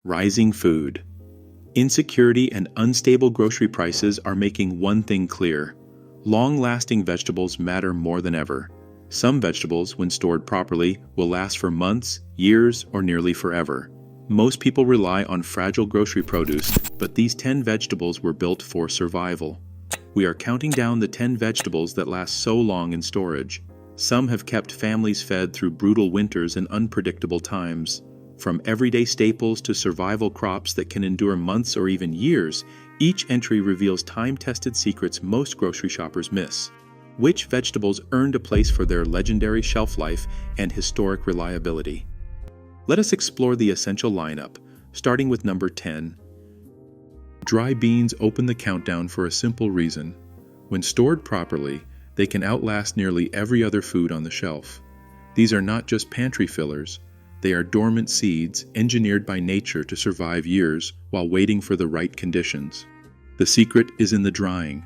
Rising food. Insecurity and unstable grocery prices are making one thing clear. Long-lasting vegetables matter more than ever. Some vegetables, when stored properly, will last for months, years, or nearly forever. Most people rely on fragile grocery produce, but these 10 vegetables were built for survival. We are counting down the 10 vegetables that last so long in storage. Some have kept families fed through brutal winters and unpredictable times. From everyday staples to survival crops that can endure months or even years, each entry reveals time-tested secrets most grocery shoppers miss. Which vegetables earned a place for their legendary shelf life and historic reliability? Let us explore the essential lineup, starting with number 10. Dry beans open the countdown for a simple reason. When stored properly, they can outlast nearly every other food on the shelf. These are not just pantry fillers. They are dormant seeds engineered by nature to survive years while waiting for the right conditions. The secret is in the drying.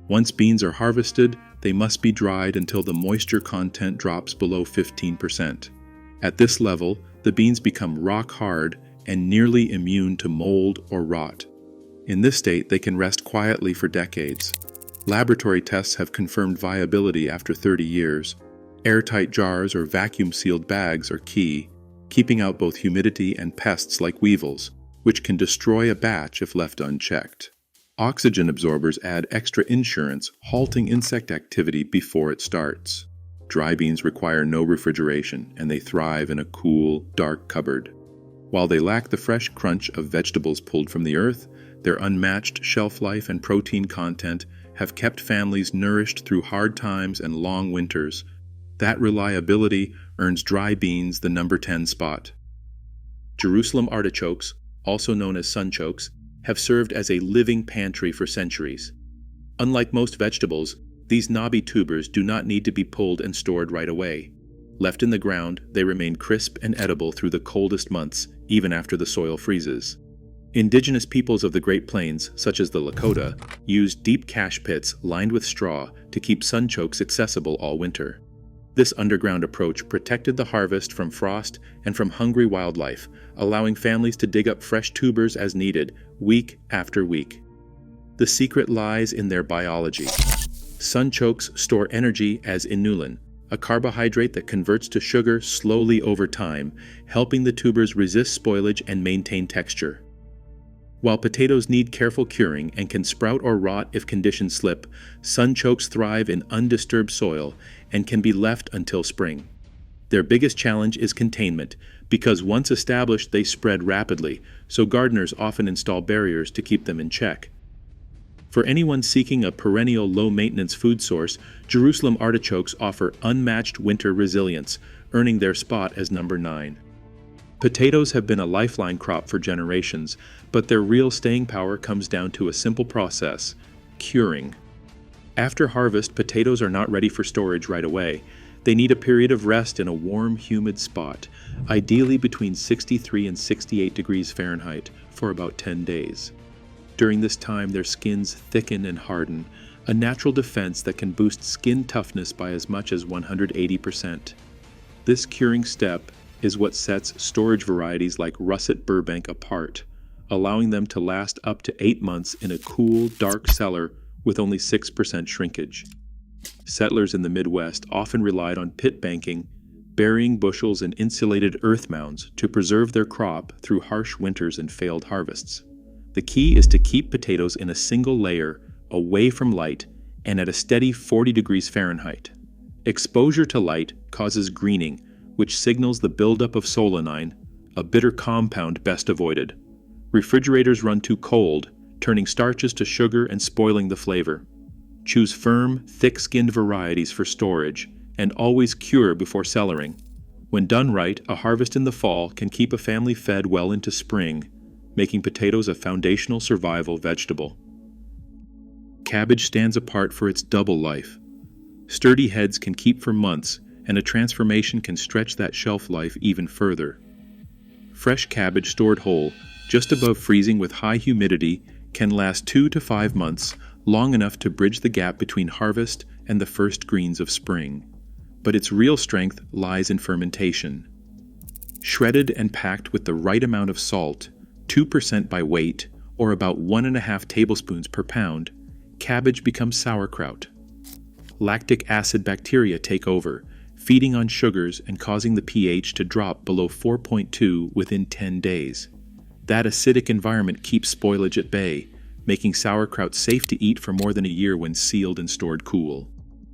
Once beans are harvested, they must be dried until the moisture content drops below 15%. At this level, the beans become rock hard and nearly immune to mold or rot. In this state, they can rest quietly for decades. Laboratory tests have confirmed viability after 30 years. Airtight jars or vacuum-sealed bags are key, keeping out both humidity and pests like weevils, which can destroy a batch if left unchecked. Oxygen absorbers add extra insurance, halting insect activity before it starts. Dry beans require no refrigeration, and they thrive in a cool, dark cupboard. While they lack the fresh crunch of vegetables pulled from the earth, their unmatched shelf life and protein content have kept families nourished through hard times and long winters. That reliability earns dry beans the number 10 spot. Jerusalem artichokes, also known as sunchokes, have served as a living pantry for centuries. Unlike most vegetables, these knobby tubers do not need to be pulled and stored right away. Left in the ground, they remain crisp and edible through the coldest months, even after the soil freezes. Indigenous peoples of the Great Plains, such as the Lakota, used deep cache pits lined with straw to keep sunchokes accessible all winter. This underground approach protected the harvest from frost and from hungry wildlife, allowing families to dig up fresh tubers as needed, week after week. The secret lies in their biology. Sunchokes store energy as inulin, a carbohydrate that converts to sugar slowly over time, helping the tubers resist spoilage and maintain texture. While potatoes need careful curing and can sprout or rot if conditions slip, sunchokes thrive in undisturbed soil and can be left until spring. Their biggest challenge is containment, because once established they spread rapidly, so gardeners often install barriers to keep them in check. For anyone seeking a perennial low-maintenance food source, Jerusalem artichokes offer unmatched winter resilience, earning their spot as number 9. Potatoes have been a lifeline crop for generations, but their real staying power comes down to a simple process: curing. After harvest, potatoes are not ready for storage right away. They need a period of rest in a warm, humid spot, ideally between 63 and 68 degrees Fahrenheit, for about 10 days. During this time, their skins thicken and harden, a natural defense that can boost skin toughness by as much as 180%. This curing step is what sets storage varieties like Russet Burbank apart, allowing them to last up to 8 months in a cool, dark cellar with only 6% shrinkage. Settlers in the Midwest often relied on pit banking, burying bushels in insulated earth mounds to preserve their crop through harsh winters and failed harvests. The key is to keep potatoes in a single layer, away from light, and at a steady 40 degrees Fahrenheit. Exposure to light causes greening, which signals the buildup of solanine, a bitter compound best avoided. Refrigerators run too cold, turning starches to sugar and spoiling the flavor. Choose firm, thick-skinned varieties for storage, and always cure before cellaring. When done right, a harvest in the fall can keep a family fed well into spring, making potatoes a foundational survival vegetable. Cabbage stands apart for its double life. Sturdy heads can keep for months, and a transformation can stretch that shelf life even further. Fresh cabbage stored whole, just above freezing with high humidity, can last 2 to 5 months, long enough to bridge the gap between harvest and the first greens of spring. But its real strength lies in fermentation. Shredded and packed with the right amount of salt, 2% by weight, or about 1.5 tablespoons per pound, cabbage becomes sauerkraut. Lactic acid bacteria take over, feeding on sugars and causing the pH to drop below 4.2 within 10 days. That acidic environment keeps spoilage at bay, making sauerkraut safe to eat for more than a year when sealed and stored cool.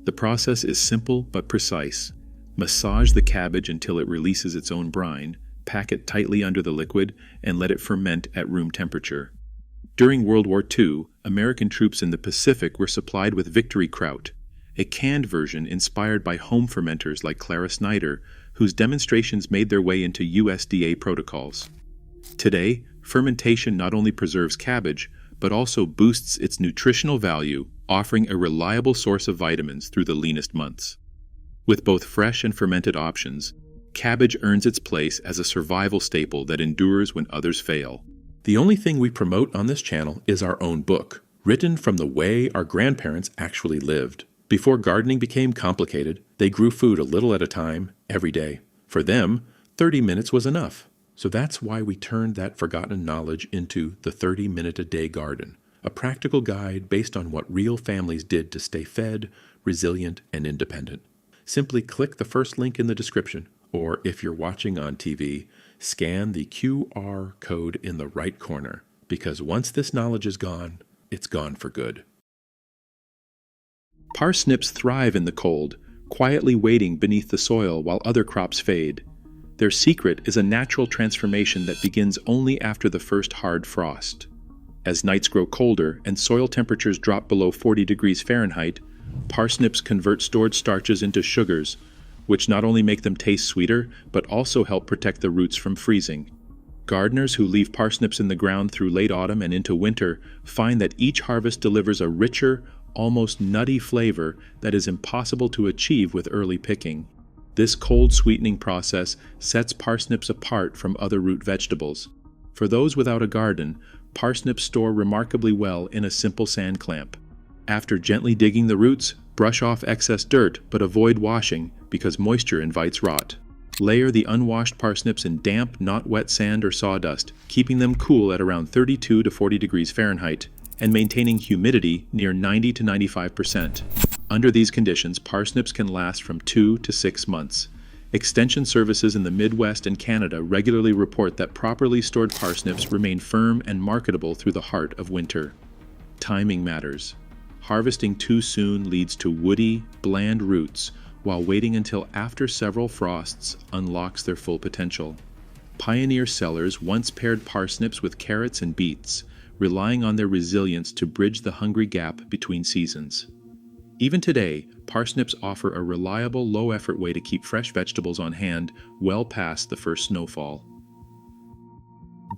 The process is simple but precise. Massage the cabbage until it releases its own brine, pack it tightly under the liquid, and let it ferment at room temperature. During World War II, American troops in the Pacific were supplied with Victory Kraut, a canned version inspired by home fermenters like Clara Snyder, whose demonstrations made their way into USDA protocols. Today, fermentation not only preserves cabbage, but also boosts its nutritional value, offering a reliable source of vitamins through the leanest months. With both fresh and fermented options, cabbage earns its place as a survival staple that endures when others fail. The only thing we promote on this channel is our own book, written from the way our grandparents actually lived. Before gardening became complicated, they grew food a little at a time, every day. For them, 30 minutes was enough. So that's why we turned that forgotten knowledge into the 30-minute-a-day garden, a practical guide based on what real families did to stay fed, resilient, and independent. Simply click the first link in the description, or if you're watching on TV, scan the QR code in the right corner, because once this knowledge is gone, it's gone for good. Parsnips thrive in the cold, quietly waiting beneath the soil while other crops fade. Their secret is a natural transformation that begins only after the first hard frost. As nights grow colder and soil temperatures drop below 40 degrees Fahrenheit, parsnips convert stored starches into sugars, which not only make them taste sweeter, but also help protect the roots from freezing. Gardeners who leave parsnips in the ground through late autumn and into winter find that each harvest delivers a richer, almost nutty flavor that is impossible to achieve with early picking. This cold sweetening process sets parsnips apart from other root vegetables. For those without a garden, parsnips store remarkably well in a simple sand clamp. After gently digging the roots, brush off excess dirt but avoid washing because moisture invites rot. Layer the unwashed parsnips in damp, not wet sand or sawdust, keeping them cool at around 32 to 40 degrees Fahrenheit and maintaining humidity near 90 to 95%. Under these conditions, parsnips can last from 2 to 6 months. Extension services in the Midwest and Canada regularly report that properly stored parsnips remain firm and marketable through the heart of winter. Timing matters. Harvesting too soon leads to woody, bland roots, while waiting until after several frosts unlocks their full potential. Pioneer sellers once paired parsnips with carrots and beets, relying on their resilience to bridge the hungry gap between seasons. Even today, parsnips offer a reliable, low-effort way to keep fresh vegetables on hand well past the first snowfall.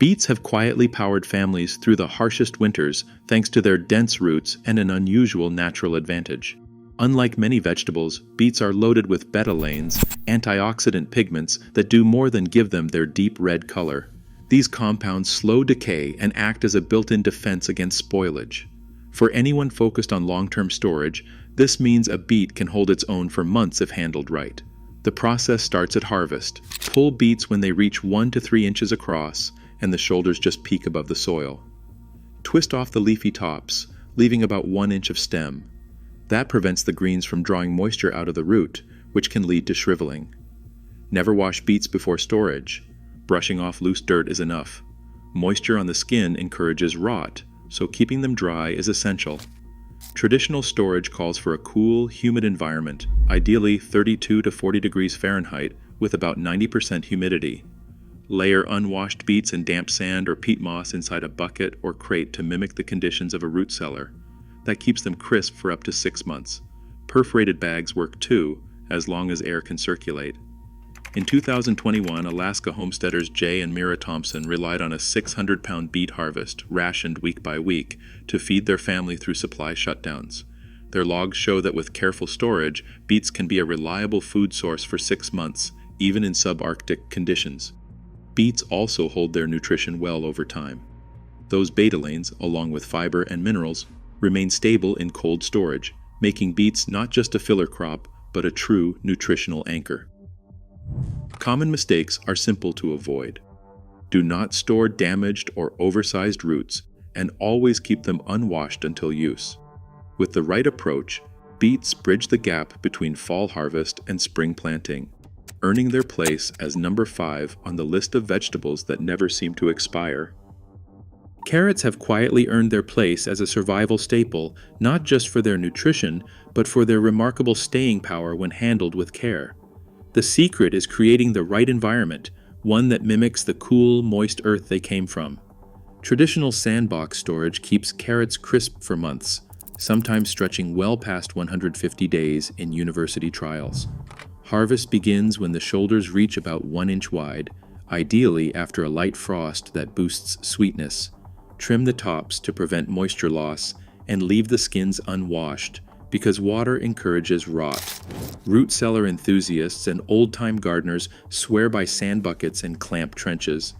Beets have quietly powered families through the harshest winters thanks to their dense roots and an unusual natural advantage. Unlike many vegetables, beets are loaded with betalains, antioxidant pigments that do more than give them their deep red color. These compounds slow decay and act as a built-in defense against spoilage. For anyone focused on long-term storage, this means a beet can hold its own for months if handled right. The process starts at harvest. Pull beets when they reach 1 to 3 inches across and the shoulders just peak above the soil. Twist off the leafy tops, leaving about 1 inch of stem. That prevents the greens from drawing moisture out of the root, which can lead to shriveling. Never wash beets before storage. Brushing off loose dirt is enough. Moisture on the skin encourages rot, so keeping them dry is essential. Traditional storage calls for a cool, humid environment, ideally 32 to 40 degrees Fahrenheit with about 90% humidity. Layer unwashed beets in damp sand or peat moss inside a bucket or crate to mimic the conditions of a root cellar. That keeps them crisp for up to 6 months. Perforated bags work too, as long as air can circulate. In 2021, Alaska homesteaders Jay and Mira Thompson relied on a 600-pound beet harvest, rationed week by week, to feed their family through supply shutdowns. Their logs show that with careful storage, beets can be a reliable food source for 6 months, even in subarctic conditions. Beets also hold their nutrition well over time. Those betalains, along with fiber and minerals, remain stable in cold storage, making beets not just a filler crop, but a true nutritional anchor. Common mistakes are simple to avoid. Do not store damaged or oversized roots, and always keep them unwashed until use. With the right approach, beets bridge the gap between fall harvest and spring planting, earning their place as number 5 on the list of vegetables that never seem to expire. Carrots have quietly earned their place as a survival staple, not just for their nutrition, but for their remarkable staying power when handled with care. The secret is creating the right environment, one that mimics the cool, moist earth they came from. Traditional sandbox storage keeps carrots crisp for months, sometimes stretching well past 150 days in university trials. Harvest begins when the shoulders reach about 1 inch wide, ideally after a light frost that boosts sweetness. Trim the tops to prevent moisture loss and leave the skins unwashed because water encourages rot. Root cellar enthusiasts and old-time gardeners swear by sand buckets and clamp trenches.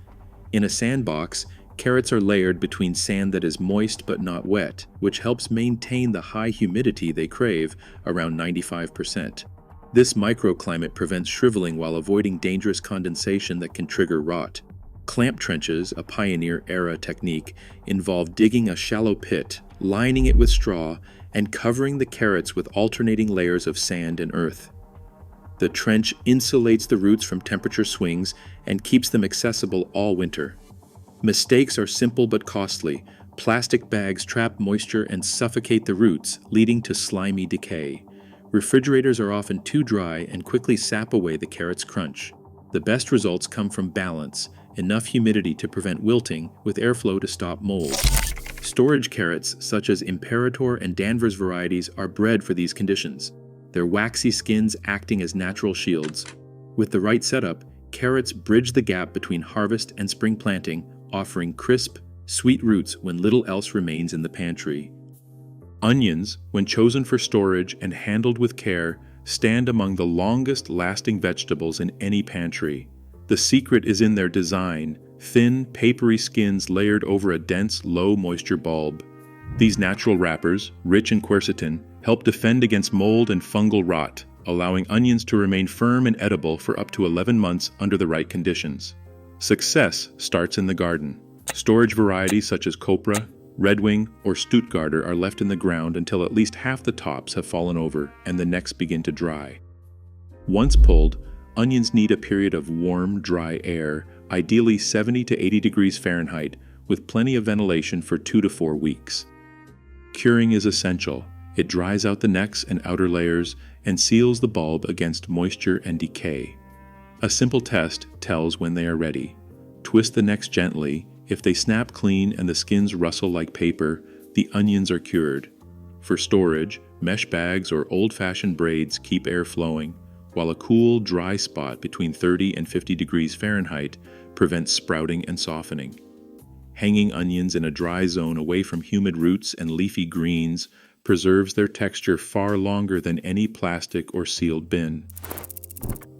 In a sandbox, carrots are layered between sand that is moist but not wet, which helps maintain the high humidity they crave, around 95%. This microclimate prevents shriveling while avoiding dangerous condensation that can trigger rot. Clamp trenches, a pioneer-era technique, involve digging a shallow pit, lining it with straw, and covering the carrots with alternating layers of sand and earth. The trench insulates the roots from temperature swings and keeps them accessible all winter. Mistakes are simple but costly. Plastic bags trap moisture and suffocate the roots, leading to slimy decay. Refrigerators are often too dry and quickly sap away the carrot's crunch. The best results come from balance, enough humidity to prevent wilting, with airflow to stop mold. Storage carrots, such as Imperator and Danvers varieties, are bred for these conditions, their waxy skins acting as natural shields. With the right setup, carrots bridge the gap between harvest and spring planting, offering crisp, sweet roots when little else remains in the pantry. Onions, when chosen for storage and handled with care, stand among the longest-lasting vegetables in any pantry. The secret is in their design, thin, papery skins layered over a dense, low-moisture bulb. These natural wrappers, rich in quercetin, help defend against mold and fungal rot, allowing onions to remain firm and edible for up to 11 months under the right conditions. Success starts in the garden. Storage varieties such as Copra, Redwing, or Stuttgarter are left in the ground until at least half the tops have fallen over and the necks begin to dry. Once pulled, onions need a period of warm, dry air, ideally 70 to 80 degrees Fahrenheit, with plenty of ventilation for 2 to 4 weeks. Curing is essential. It dries out the necks and outer layers and seals the bulb against moisture and decay. A simple test tells when they are ready. Twist the necks gently. If they snap clean and the skins rustle like paper, the onions are cured. For storage, mesh bags or old-fashioned braids keep air flowing, while a cool, dry spot between 30 and 50 degrees Fahrenheit prevents sprouting and softening. Hanging onions in a dry zone away from humid roots and leafy greens preserves their texture far longer than any plastic or sealed bin.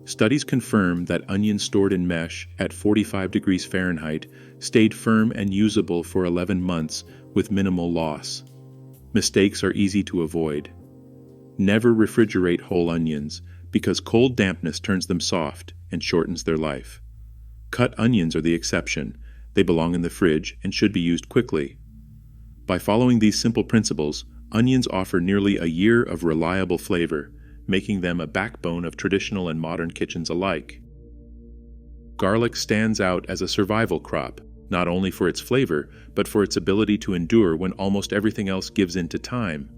Studies confirm that onions stored in mesh at 45 degrees Fahrenheit stayed firm and usable for 11 months with minimal loss. Mistakes are easy to avoid. Never refrigerate whole onions because cold dampness turns them soft and shortens their life. Cut onions are the exception. They belong in the fridge and should be used quickly. By following these simple principles, onions offer nearly a year of reliable flavor, making them a backbone of traditional and modern kitchens alike. Garlic stands out as a survival crop, not only for its flavor, but for its ability to endure when almost everything else gives in to time.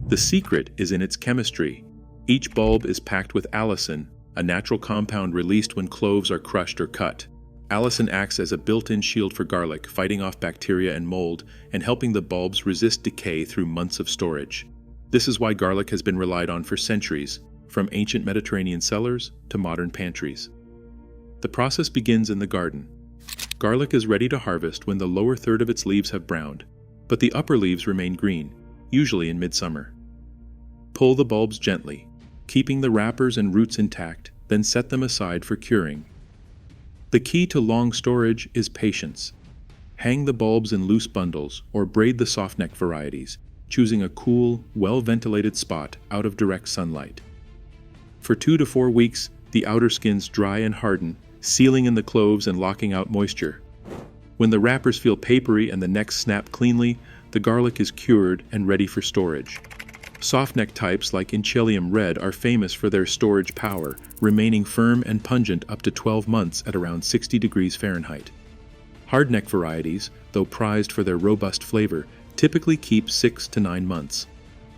The secret is in its chemistry. Each bulb is packed with allicin, a natural compound released when cloves are crushed or cut. Allicin acts as a built-in shield for garlic, fighting off bacteria and mold, and helping the bulbs resist decay through months of storage. This is why garlic has been relied on for centuries, from ancient Mediterranean cellars to modern pantries. The process begins in the garden. Garlic is ready to harvest when the lower third of its leaves have browned, but the upper leaves remain green, usually in midsummer. Pull the bulbs gently, keeping the wrappers and roots intact, then set them aside for curing. The key to long storage is patience. Hang the bulbs in loose bundles or braid the softneck varieties, choosing a cool, well-ventilated spot out of direct sunlight. For 2 to 4 weeks, the outer skins dry and harden, sealing in the cloves and locking out moisture. When the wrappers feel papery and the necks snap cleanly, the garlic is cured and ready for storage. Soft-neck types like Inchelium Red are famous for their storage power, remaining firm and pungent up to 12 months at around 60 degrees Fahrenheit. Hard-neck varieties, though prized for their robust flavor, typically keep 6 to 9 months.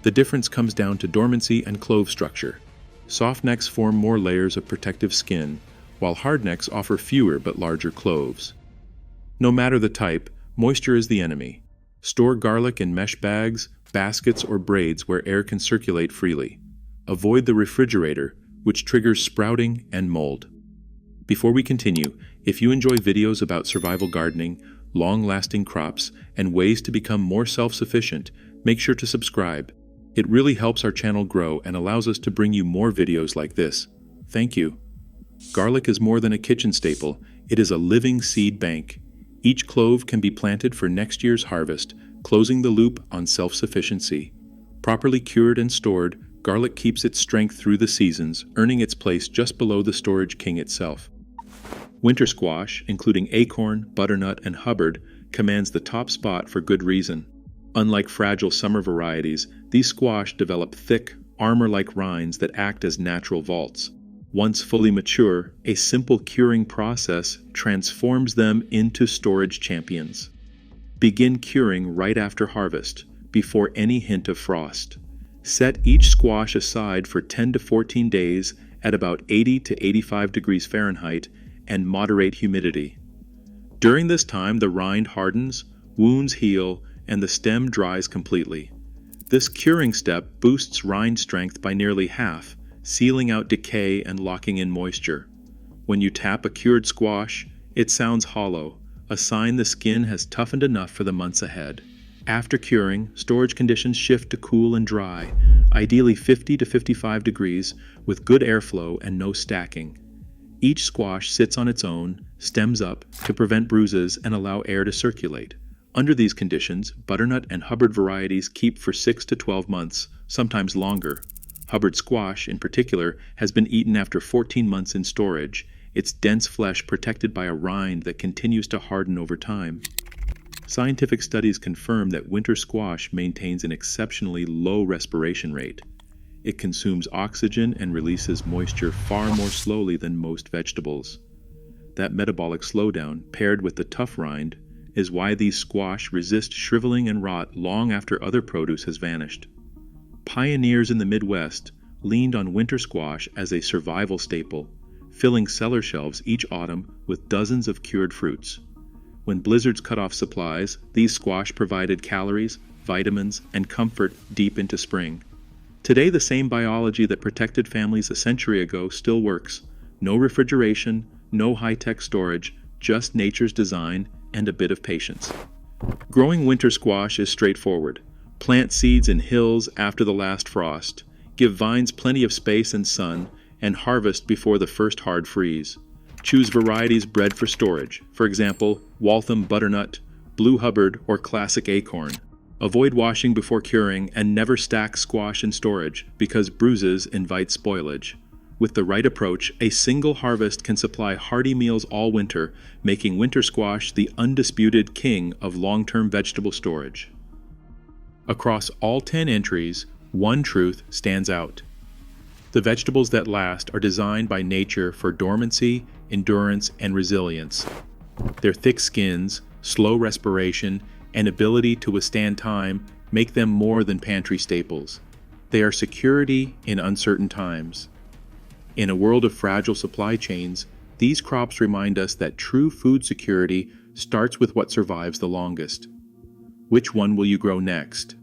The difference comes down to dormancy and clove structure. Soft necks form more layers of protective skin, while hard necks offer fewer but larger cloves. No matter the type, moisture is the enemy. Store garlic in mesh bags, baskets, or braids where air can circulate freely. Avoid the refrigerator, which triggers sprouting and mold. Before we continue, if you enjoy videos about survival gardening, long-lasting crops, and ways to become more self-sufficient, make sure to subscribe. It really helps our channel grow and allows us to bring you more videos like this. Thank you. Garlic is more than a kitchen staple, it is a living seed bank. Each clove can be planted for next year's harvest, closing the loop on self-sufficiency. Properly cured and stored, garlic keeps its strength through the seasons, earning its place just below the storage king itself. Winter squash, including acorn, butternut, and Hubbard, commands the top spot for good reason. Unlike fragile summer varieties, these squash develop thick, armor-like rinds that act as natural vaults. Once fully mature, a simple curing process transforms them into storage champions. Begin curing right after harvest, before any hint of frost. Set each squash aside for 10 to 14 days at about 80 to 85 degrees Fahrenheit and moderate humidity. During this time, the rind hardens, wounds heal, and the stem dries completely. This curing step boosts rind strength by nearly half, sealing out decay and locking in moisture. When you tap a cured squash, it sounds hollow, a sign the skin has toughened enough for the months ahead. After curing, storage conditions shift to cool and dry, ideally 50 to 55 degrees, with good airflow and no stacking. Each squash sits on its own, stems up, to prevent bruises and allow air to circulate. Under these conditions, butternut and Hubbard varieties keep for 6 to 12 months, sometimes longer. Hubbard squash, in particular, has been eaten after 14 months in storage, its dense flesh protected by a rind that continues to harden over time. Scientific studies confirm that winter squash maintains an exceptionally low respiration rate. It consumes oxygen and releases moisture far more slowly than most vegetables. That metabolic slowdown, paired with the tough rind, is why these squash resist shriveling and rot long after other produce has vanished. Pioneers in the Midwest leaned on winter squash as a survival staple, filling cellar shelves each autumn with dozens of cured fruits. When blizzards cut off supplies, these squash provided calories, vitamins, and comfort deep into spring. Today, the same biology that protected families a century ago still works. No refrigeration, no high-tech storage, just nature's design and a bit of patience. Growing winter squash is straightforward. Plant seeds in hills after the last frost, give vines plenty of space and sun, and harvest before the first hard freeze. Choose varieties bred for storage, for example, Waltham butternut, Blue Hubbard, or classic acorn. Avoid washing before curing and never stack squash in storage because bruises invite spoilage. With the right approach, a single harvest can supply hearty meals all winter, making winter squash the undisputed king of long-term vegetable storage. Across all 10 entries, one truth stands out. The vegetables that last are designed by nature for dormancy, endurance, and resilience. Their thick skins, slow respiration, and ability to withstand time make them more than pantry staples. They are security in uncertain times. In a world of fragile supply chains, these crops remind us that true food security starts with what survives the longest. Which one will you grow next?